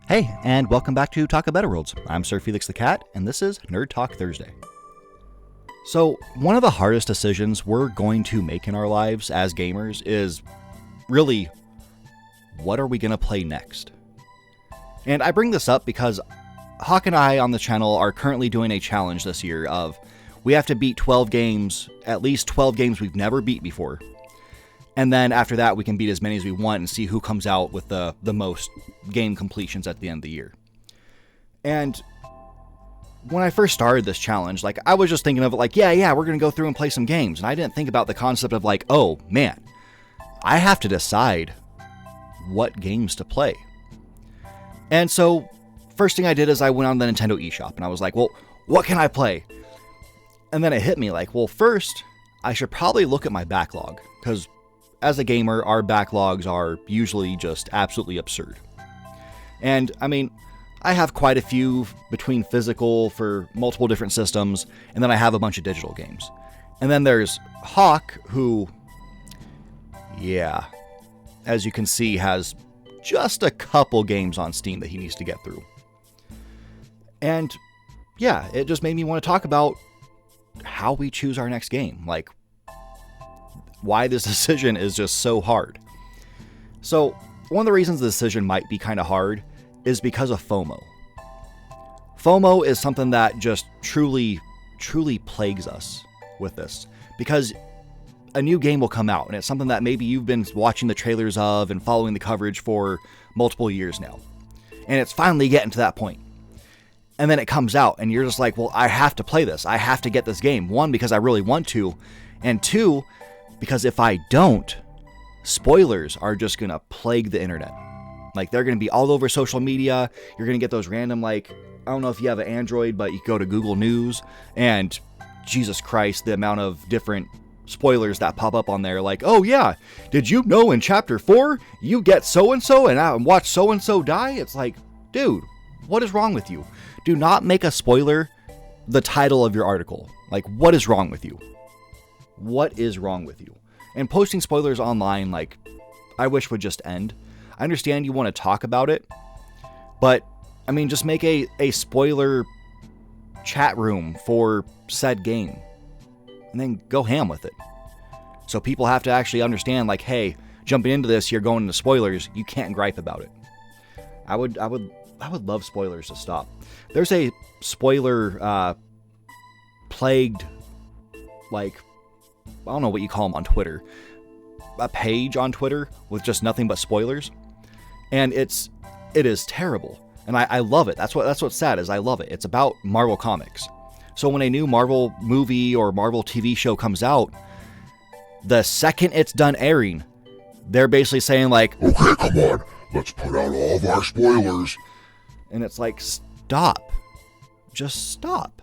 Hey, and welcome back to Talk of Better Worlds. I'm SirFelixTheCat, and this is Nerd Talk Thursday. So, one of the hardest decisions we're going to make in our lives as gamers is really, what are we going to play next? And I bring this up because Hawk and I on the channel are currently doing a challenge this year of we have to beat 12 games, at least 12 games we've never beat before. And then after that, we can beat as many as we want and see who comes out with the most game completions at the end of the year. And when I first started this challenge, I was just thinking of it we're going to go through and play some games. And I didn't think about the concept of oh man, I have to decide what games to play. And so first thing I did is I went on the Nintendo eShop and I was like, well, what can I play? And then it hit me first, I should probably look at my backlog, because as a gamer, our backlogs are usually just absolutely absurd. And, I have quite a few between physical for multiple different systems, and then I have a bunch of digital games. And then there's Hawk, who, as you can see, has just a couple games on Steam that he needs to get through. And, it just made me want to talk about how we choose our next game. Why this decision is just so hard. So, one of the reasons the decision might be kind of hard is because of FOMO. FOMO is something that just truly plagues us with this. Because a new game will come out, and it's something that maybe you've been watching the trailers of and following the coverage for multiple years now. And it's finally getting to that point. And then it comes out, and you're just like, well, I have to play this. I have to get this game. One, because I really want to. And two, because if I don't, spoilers are just going to plague the internet. They're going to be all over social media. You're going to get those random, I don't know if you have an Android, but you go to Google News, and Jesus Christ, the amount of different spoilers that pop up on there. Oh yeah, did you know in chapter 4, you get so-and-so and watch so-and-so die? It's dude, what is wrong with you? Do not make a spoiler the title of your article. What is wrong with you? What is wrong with you? And posting spoilers online, I wish would just end. I understand you want to talk about it, but, just make a spoiler chat room for said game, and then go ham with it. So people have to actually understand, hey, jumping into this, you're going into spoilers, you can't gripe about it. I would love spoilers to stop. There's a spoiler, plagued, I don't know what you call them on Twitter, a page on Twitter with just nothing but spoilers, and it is terrible, and I love it. That's what's sad, is I love it. It's about Marvel Comics. So when a new Marvel movie or Marvel TV show comes out, the second it's done airing, they're basically saying okay, come on, let's put out all of our spoilers, and it's stop, just stop.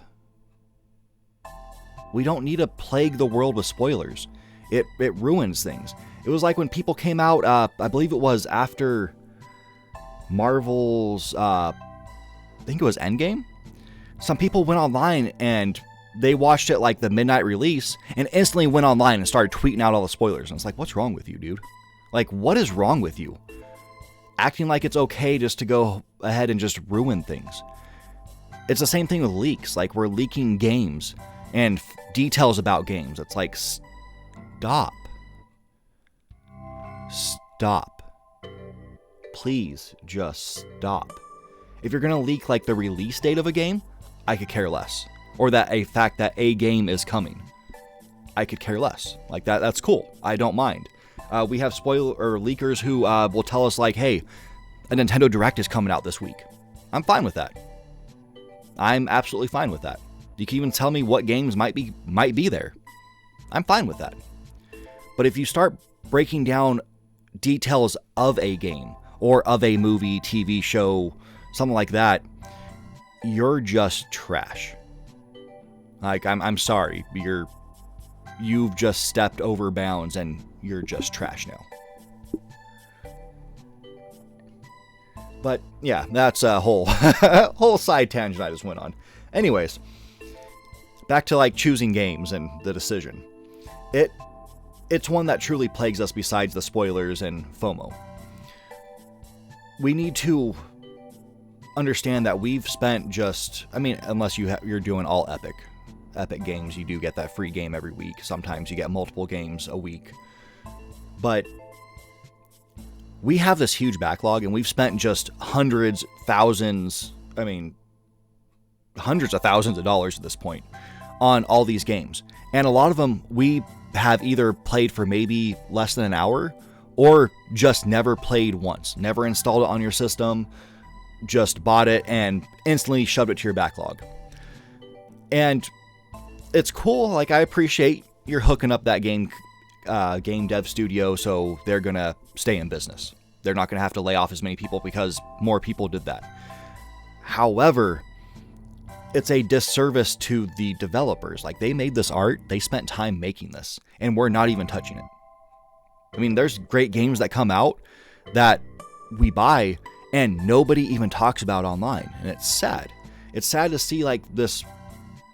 We don't need to plague the world with spoilers. It ruins things. It was when people came out, I believe it was after Marvel's, I think it was Endgame. Some people went online and they watched it the midnight release and instantly went online and started tweeting out all the spoilers. And it's what's wrong with you, dude? What is wrong with you? Acting like it's okay just to go ahead and just ruin things. It's the same thing with leaks. We're leaking games and details about games. It's stop. Stop. Please just stop. If you're going to leak the release date of a game, I could care less. Or a fact that a game is coming, I could care less. That's cool. I don't mind. We have spoiler or leakers who will tell us hey, a Nintendo Direct is coming out this week. I'm fine with that. I'm absolutely fine with that. You can even tell me what games might be there. I'm fine with that. But if you start breaking down details of a game or of a movie, TV show, something like that, you're just trash. I'm sorry. You've just stepped over bounds and you're just trash now. But yeah, that's a whole side tangent I just went on. Anyways, back to choosing games and the decision. It's one that truly plagues us besides the spoilers and FOMO. We need to understand that we've spent just, I mean, unless you're doing all Epic games, you do get that free game every week. Sometimes you get multiple games a week. But we have this huge backlog, and we've spent just hundreds of thousands of dollars at this point on all these games. And a lot of them we have either played for maybe less than an hour or just never played once, never installed it on your system, just bought it and instantly shoved it to your backlog. And it's cool. Like, I appreciate you're hooking up that game dev studio so they're going to stay in business. They're not going to have to lay off as many people because more people did that. However, it's a disservice to the developers. Like, they made this art, they spent time making this, and we're not even touching it. I mean, there's great games that come out that we buy and nobody even talks about online, and it's sad. It's sad to see, like, this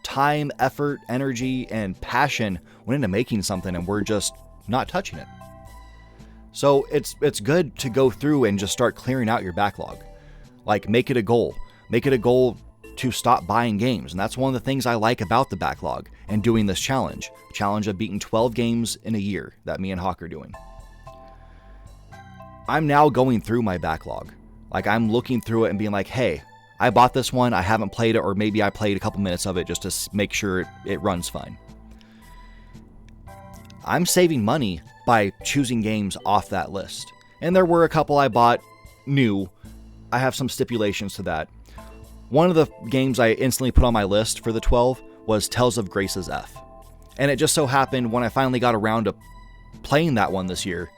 time, effort, energy, and passion went into making something and we're just not touching it. So it's good to go through and just start clearing out your backlog. Like, make it a goal. Make it a goal to stop buying games. And that's one of the things I like about the backlog and doing this challenge of beating 12 games in a year that me and Hawk are doing. I'm now going through my backlog. Like, I'm looking through it and being like, hey, I bought this one, I haven't played it, or maybe I played a couple minutes of it just to make sure it runs fine. I'm saving money by choosing games off that list. And there were a couple I bought new. I have some stipulations to that. One of the games I instantly put on my list for the 12 was Tales of Grace's F. And it just so happened when I finally got around to playing that one this year,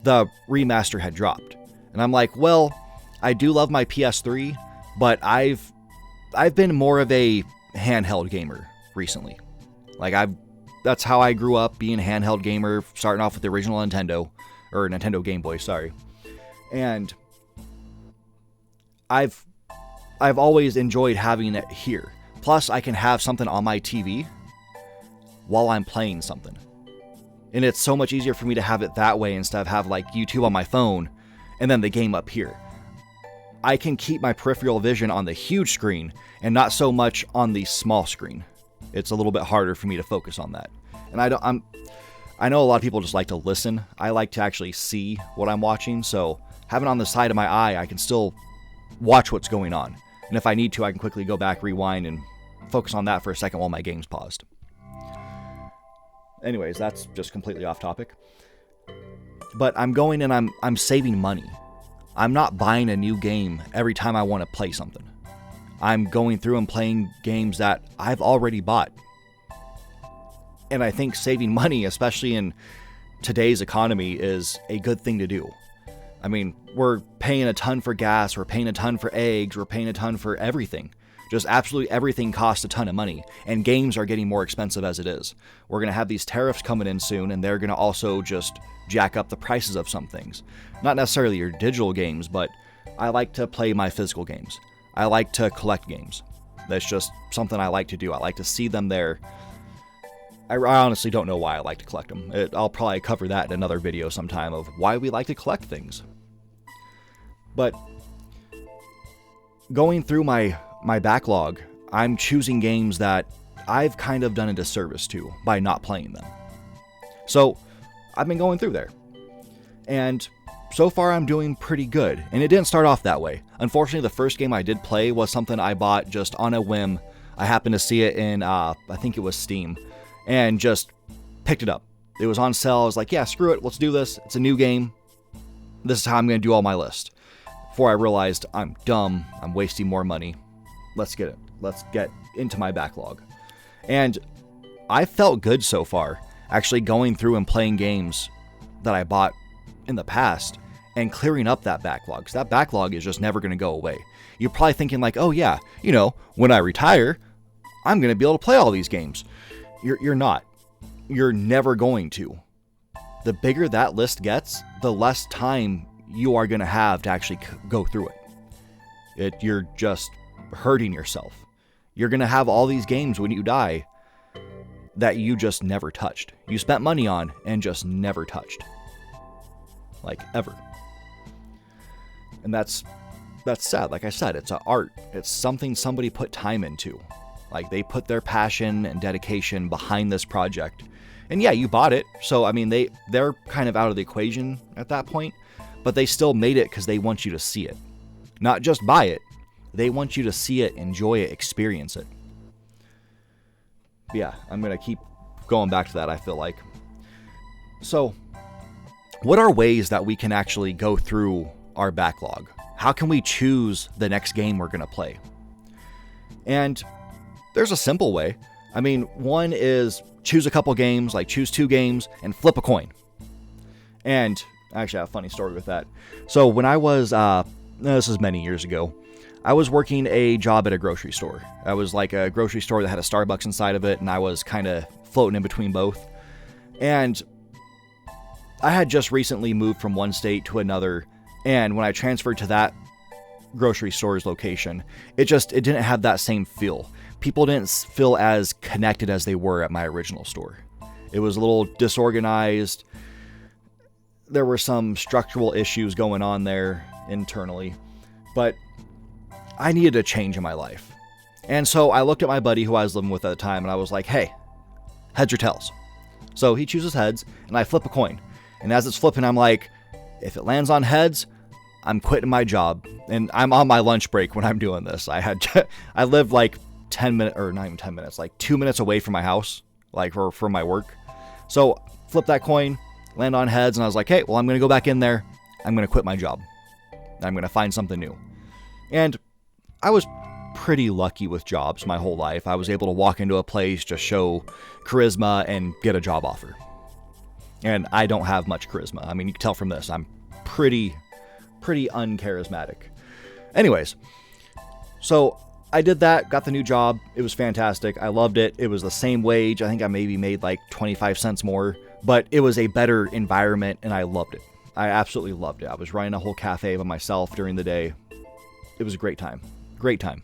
the remaster had dropped. And I'm like, well, I do love my PS3, but I've been more of a handheld gamer recently. Like, that's how I grew up, being a handheld gamer, starting off with the original Nintendo Game Boy, sorry. And I've always enjoyed having it here. Plus, I can have something on my TV while I'm playing something. And it's so much easier for me to have it that way instead of have, like, YouTube on my phone and then the game up here. I can keep my peripheral vision on the huge screen and not so much on the small screen. It's a little bit harder for me to focus on that. And I know a lot of people just like to listen. I like to actually see what I'm watching, so having it on the side of my eye, I can still watch what's going on. And if I need to, I can quickly go back, rewind, and focus on that for a second while my game's paused. Anyways, that's just completely off topic. But I'm going and I'm saving money. I'm not buying a new game every time I want to play something. I'm going through and playing games that I've already bought. And I think saving money, especially in today's economy, is a good thing to do. I mean, we're paying a ton for gas, we're paying a ton for eggs, we're paying a ton for everything. Just absolutely everything costs a ton of money, and games are getting more expensive as it is. We're going to have these tariffs coming in soon, and they're going to also just jack up the prices of some things. Not necessarily your digital games, but I like to play my physical games. I like to collect games. That's just something I like to do. I like to see them there. I honestly don't know why I like to collect them. I'll probably cover that in another video sometime of why we like to collect things. But going through my backlog, I'm choosing games that I've kind of done a disservice to by not playing them. So I've been going through there. And so far I'm doing pretty good. And it didn't start off that way. Unfortunately, the first game I did play was something I bought just on a whim. I happened to see it in, I think it was Steam, and just picked it up. It was on sale. I was like, yeah, screw it. Let's do this. It's a new game. This is how I'm going to do all my list. Before I realized I'm dumb. I'm wasting more money. Let's get it. Let's get into my backlog. And I felt good so far, actually going through and playing games that I bought in the past and clearing up that backlog. Because that backlog is just never going to go away. You're probably thinking like, oh yeah, when I retire, I'm going to be able to play all these games. You're not. You're never going to. The bigger that list gets, the less time you are going to have to actually go through it. You're just hurting yourself. You're going to have all these games when you die that you just never touched. You spent money on and just never touched. Like, ever. And that's that's sad. Like I said, it's an art. It's something somebody put time into. Like they put their passion and dedication behind this project. And yeah, you bought it. So, I mean, they're kind of out of the equation at that point, but they still made it because they want you to see it. Not just buy it. They want you to see it, enjoy it, experience it. But yeah, I'm going to keep going back to that, I feel like. So, what are ways that we can actually go through our backlog? How can we choose the next game we're going to play? And there's a simple way. I mean, one is choose a couple games, like choose 2 games and flip a coin. And actually, I have a funny story with that. So when I was, this is many years ago, I was working a job at a grocery store. I was like a grocery store that had a Starbucks inside of it, and I was kind of floating in between both. And I had just recently moved from one state to another, and when I transferred to that grocery store's location, it didn't have that same feel. People didn't feel as connected as they were at my original store. It was a little disorganized. There were some structural issues going on there internally, but I needed a change in my life. And so I looked at my buddy who I was living with at the time, and I was like, hey, heads or tails? So he chooses heads, and I flip a coin. And as it's flipping, I'm like, if it lands on heads, I'm quitting my job. And I'm on my lunch break when I'm doing this. I lived like 10 minutes, or not even 10 minutes, like 2 minutes away from my house, like from my work. So flip that coin, land on heads, and I was like, hey, well, I'm going to go back in there. I'm going to quit my job. I'm going to find something new. And I was pretty lucky with jobs my whole life. I was able to walk into a place, just show charisma, and get a job offer. And I don't have much charisma. I mean, you can tell from this, I'm pretty uncharismatic. Anyways, so I did that, got the new job. It was fantastic. I loved it. It was the same wage. I think I maybe made like 25 cents more, but it was a better environment, and I loved it. I absolutely loved it. I was running a whole cafe by myself during the day. It was a great time. Great time.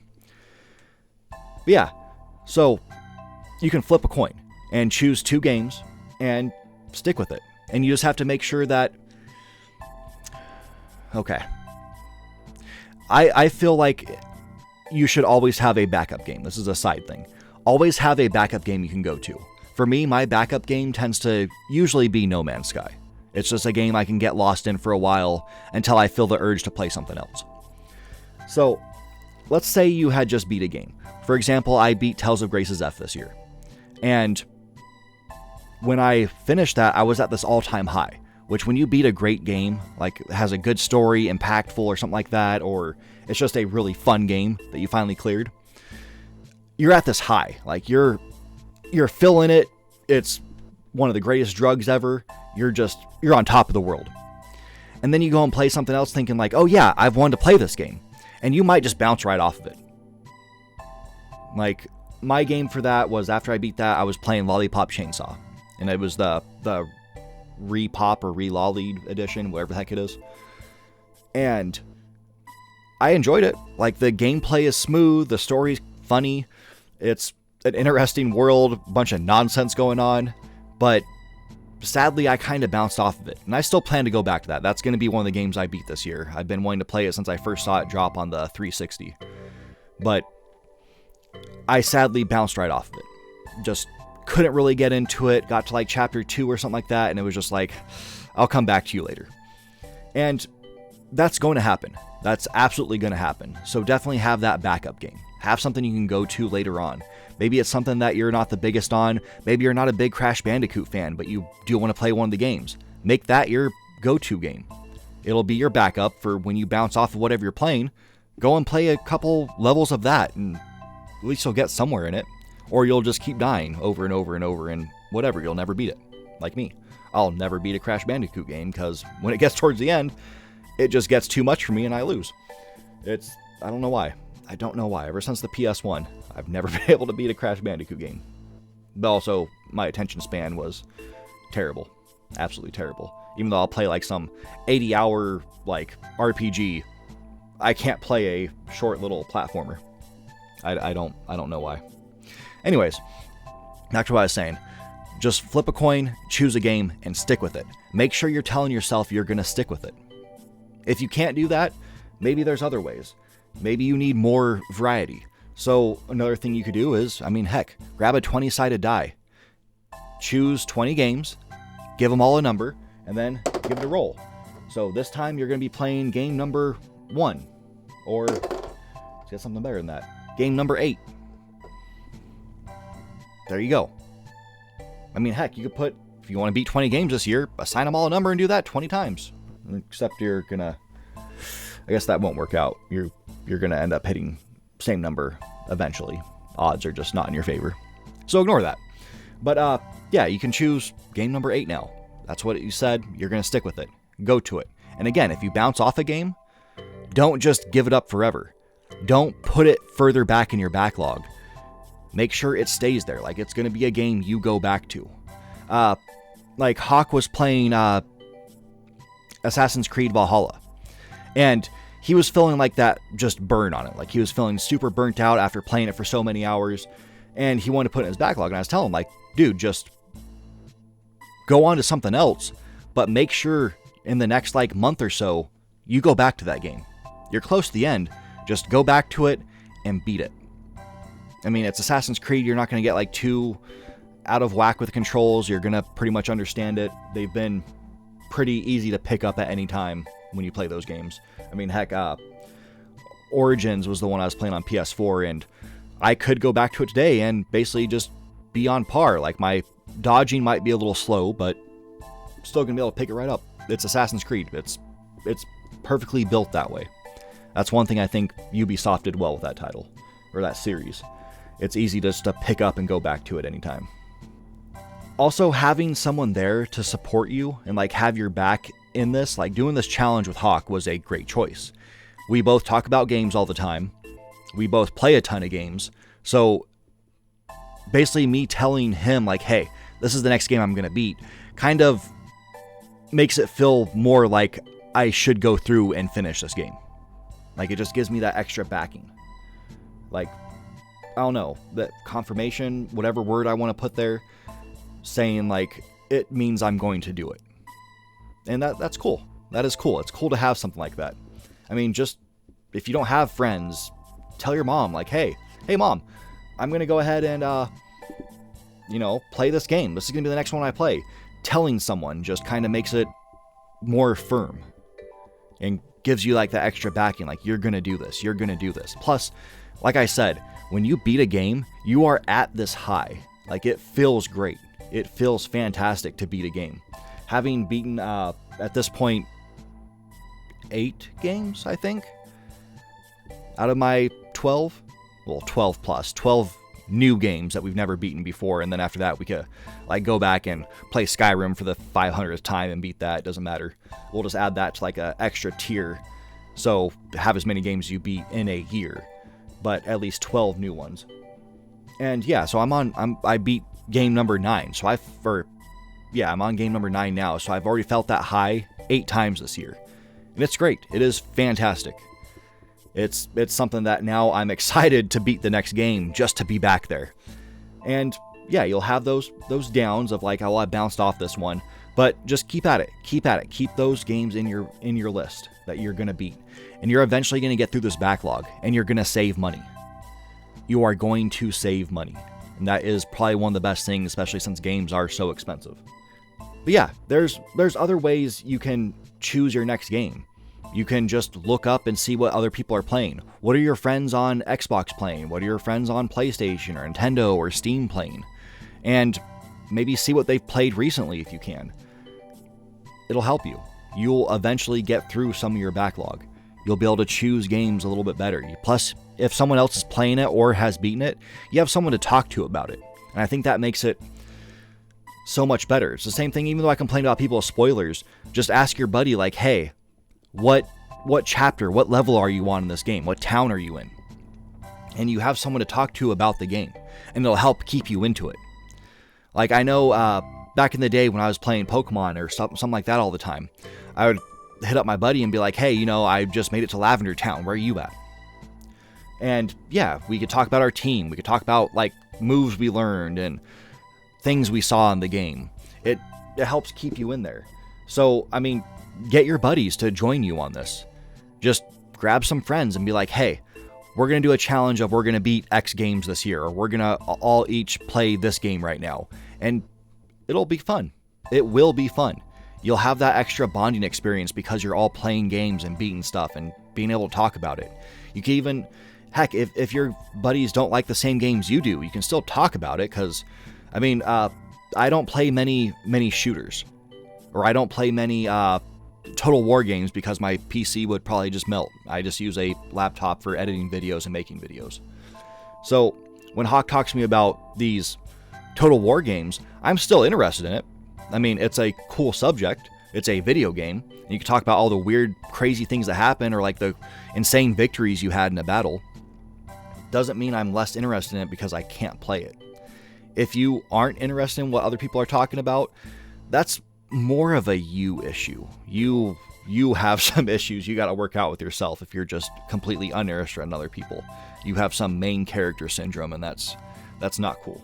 But yeah, so you can flip a coin and choose 2 games and stick with it. And you just have to make sure that, okay, I feel like you should always have a backup game. This is a side thing. Always have a backup game you can go to. For me, my backup game tends to usually be No Man's Sky. It's just a game I can get lost in for a while until I feel the urge to play something else. So, let's say you had just beat a game. For example, I beat Tales of Grace's F this year. And when I finished that, I was at this all-time high, which when you beat a great game, like has a good story, impactful or something like that, or it's just a really fun game that you finally cleared, you're at this high. Like you're feeling it. It's one of the greatest drugs ever. You're on top of the world. And then you go and play something else thinking like, oh yeah, I've wanted to play this game. And you might just bounce right off of it. Like my game for that was after I beat that, I was playing Lollipop Chainsaw. And it was the Re-Pop or Re-Lollied edition, whatever the heck it is. And I enjoyed it. Like, the gameplay is smooth, the story's funny, it's an interesting world, bunch of nonsense going on, but sadly, I kind of bounced off of it. And I still plan to go back to that. That's going to be one of the games I beat this year. I've been wanting to play it since I first saw it drop on the 360. But I sadly bounced right off of it. Just couldn't really get into it, got to like chapter 2 or something like that, and it was just like, I'll come back to you later. And that's going to happen. That's absolutely going to happen. So definitely have that backup game. Have something you can go to later on. Maybe it's something that you're not the biggest on. Maybe you're not a big Crash Bandicoot fan, but you do want to play one of the games. Make that your go-to game. It'll be your backup for when you bounce off of whatever you're playing. Go and play a couple levels of that, and at least you'll get somewhere in it. Or you'll just keep dying over and over and over, and whatever, you'll never beat it. Like me. I'll never beat a Crash Bandicoot game, because when it gets towards the end, it just gets too much for me and I lose. I don't know why. I don't know why. Ever since the PS1, I've never been able to beat a Crash Bandicoot game. But also, my attention span was terrible. Absolutely terrible. Even though I'll play like some 80-hour like RPG, I can't play a short little platformer. I don't know why. Anyways, back to what I was saying. Just flip a coin, choose a game, and stick with it. Make sure you're telling yourself you're going to stick with it. If you can't do that, Maybe there's other ways. Maybe you need more variety. So another thing you could do is, heck, grab a 20-sided die. Choose 20 games, give them all a number, and then give it a roll. So this time you're going to be playing game number 1. Or, let's get something better than that. Game number 8. There you go. Heck, you could put, if you want to beat 20 games this year, assign them all a number and do that 20 times. Except you're going to, I guess that won't work out. You're going to end up hitting same number eventually. Odds are just not in your favor. So ignore that. But yeah, you can choose game number 8 now. That's what you said. You're going to stick with it. Go to it. And again, if you bounce off a game, don't just give it up forever. Don't put it further back in your backlog. Make sure it stays there. Like, it's going to be a game you go back to. Like Hawk was playing Assassin's Creed Valhalla. And he was feeling like that just burn on it. Like, he was feeling super burnt out after playing it for so many hours. And he wanted to put it in his backlog. And I was telling him, like, dude, just go on to something else. But make sure in the next, month or so, you go back to that game. You're close to the end. Just go back to it and beat it. It's Assassin's Creed. You're not going to get, too out of whack with the controls. You're going to pretty much understand it. They've been pretty easy to pick up at any time when you play those games. Heck, Origins was the one I was playing on PS4, and I could go back to it today and basically just be on par. Like, my dodging might be a little slow, but still going to be able to pick it right up. It's Assassin's Creed. It's perfectly built that way. That's one thing I think Ubisoft did well with that title, or that series. It's easy just to pick up and go back to it anytime. Also, having someone there to support you and have your back in this, doing this challenge with Hawk was a great choice. We both talk about games all the time. We both play a ton of games. So basically me telling him hey, this is the next game I'm going to beat, kind of makes it feel more like I should go through and finish this game. It just gives me that extra backing. I don't know, that confirmation, whatever word I want to put there, saying it means I'm going to do it. And that's cool. That is cool. It's cool to have something like that. Just if you don't have friends, tell your mom, hey mom, I'm going to go ahead and, play this game. This is going to be the next one I play. Telling someone just kind of makes it more firm and gives you that extra backing. You're going to do this. You're going to do this. Plus, like I said, when you beat a game, you are at this high. It feels great. It feels fantastic to beat a game. Having beaten, at this point, 8 games, I think, out of my 12. Well, 12 plus. 12 new games that we've never beaten before. And then after that, we could, go back and play Skyrim for the 500th time and beat that. It doesn't matter. We'll just add that to, a extra tier. So, have as many games you beat in a year. But at least 12 new ones. And yeah, so I beat game number 9. So I'm on game number 9 now. So I've already felt that high 8 times this year. And it's great. It is fantastic. It's something that now I'm excited to beat the next game just to be back there. And yeah, you'll have those downs of I bounced off this one, but just keep at it. Keep at it. Keep those games in your list that you're going to beat. And you're eventually going to get through this backlog, and you're going to save money. You are going to save money. And that is probably one of the best things, especially since games are so expensive. But yeah, there's other ways you can choose your next game. You can just look up and see what other people are playing. What are your friends on Xbox playing? What are your friends on PlayStation or Nintendo or Steam playing? And maybe see what they've played recently if you can. It'll help you. You'll eventually get through some of your backlog. You'll be able to choose games a little bit better. Plus, if someone else is playing it or has beaten it, you have someone to talk to about it. And I think that makes it so much better. It's the same thing, even though I complain about people with spoilers, just ask your buddy, hey, what chapter, what level are you on in this game? What town are you in? And you have someone to talk to about the game, and it'll help keep you into it. I know back in the day when I was playing Pokemon or something like that all the time, I would hit up my buddy and be like, hey, I just made it to Lavender Town. Where are you at? And yeah, we could talk about our team. We could talk about moves we learned and things we saw in the game. It helps keep you in there. So, get your buddies to join you on this. Just grab some friends and be like, hey, we're going to do a challenge of we're going to beat X games this year, or we're going to all each play this game right now. And it'll be fun. It will be fun. You'll have that extra bonding experience because you're all playing games and beating stuff and being able to talk about it. You can even, heck, if your buddies don't like the same games you do, you can still talk about it because, I mean, I don't play many shooters, or I don't play many Total War games because my PC would probably just melt. I just use a laptop for editing videos and making videos. So when Hawk talks to me about these Total War games, I'm still interested in it. I mean, it's a cool subject. It's a video game. And you can talk about all the weird, crazy things that happen, or like the insane victories you had in a battle. Doesn't mean I'm less interested in it because I can't play it. If you aren't interested in what other people are talking about, that's more of a you issue. You have some issues you got to work out with yourself if you're just completely uninterested in other people. You have some main character syndrome, and that's not cool.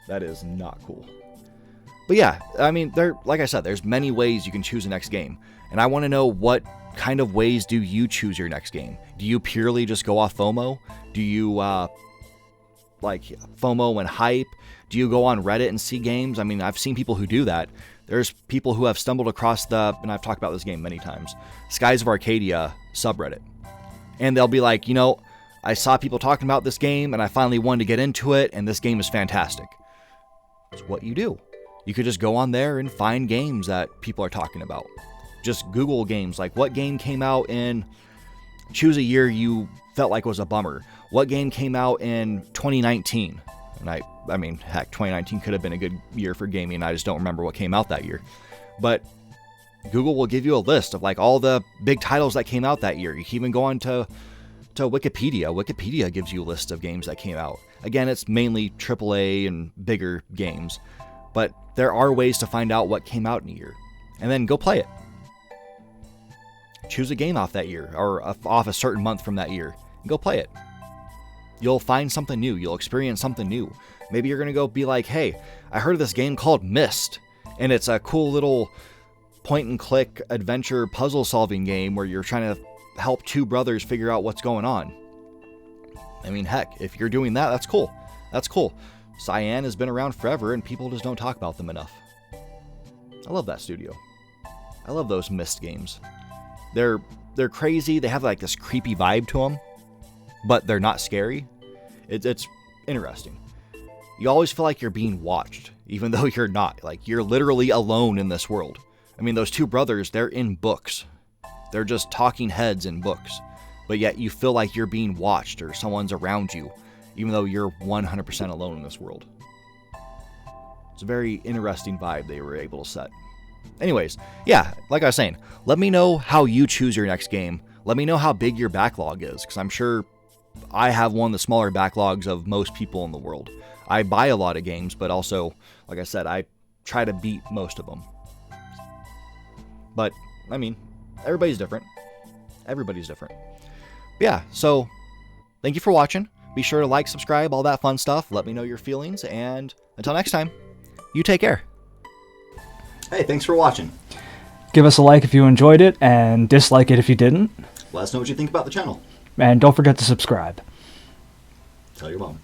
That is not cool. But yeah, I mean, like I said, there's many ways you can choose the next game. And I want to know, what kind of ways do you choose your next game? Do you purely just go off FOMO? Do you like FOMO and hype? Do you go on Reddit and see games? I mean, I've seen people who do that. There's people who have stumbled across and I've talked about this game many times, Skies of Arcadia subreddit. And they'll be like, I saw people talking about this game and I finally wanted to get into it, and this game is fantastic. It's what you do. You could just go on there and find games that people are talking about. Just Google games, like what game came out in, choose a year you felt like was a bummer. What game came out in 2019? And I mean, heck, 2019 could have been a good year for gaming. I just don't remember what came out that year. But Google will give you a list of like all the big titles that came out that year. You can even go on to Wikipedia. Wikipedia gives you a list of games that came out. Again, it's mainly AAA and bigger games. But there are ways to find out what came out in a year. And then go play it. Choose a game off that year, or off a certain month from that year, and go play it. You'll find something new. You'll experience something new. Maybe you're going to go be like, hey, I heard of this game called Myst, and it's a cool little point-and-click adventure puzzle-solving game where you're trying to help two brothers figure out what's going on. I mean, heck, if you're doing that, that's cool. That's cool. Cyan has been around forever, and people just don't talk about them enough. I love that studio. I love those Myst games. They're crazy. They have like this creepy vibe to them, but they're not scary. It's interesting. You always feel like you're being watched, even though you're not. Like, you're literally alone in this world. I mean, those two brothers, they're in books. They're just talking heads in books. But yet you feel like you're being watched or someone's around you, even though you're 100% alone in this world. It's a very interesting vibe they were able to set. Anyways, yeah, like I was saying, let me know how you choose your next game. Let me know how big your backlog is, because I'm sure I have one of the smaller backlogs of most people in the world. I buy a lot of games, but also, like I said, I try to beat most of them. But, I mean, everybody's different. Everybody's different. But yeah, so thank you for watching. Be sure to like, subscribe, all that fun stuff. Let me know your feelings, and until next time, you take care. Hey, thanks for watching. Give us a like if you enjoyed it, and dislike it if you didn't. Let us know what you think about the channel. And don't forget to subscribe. Tell your mom.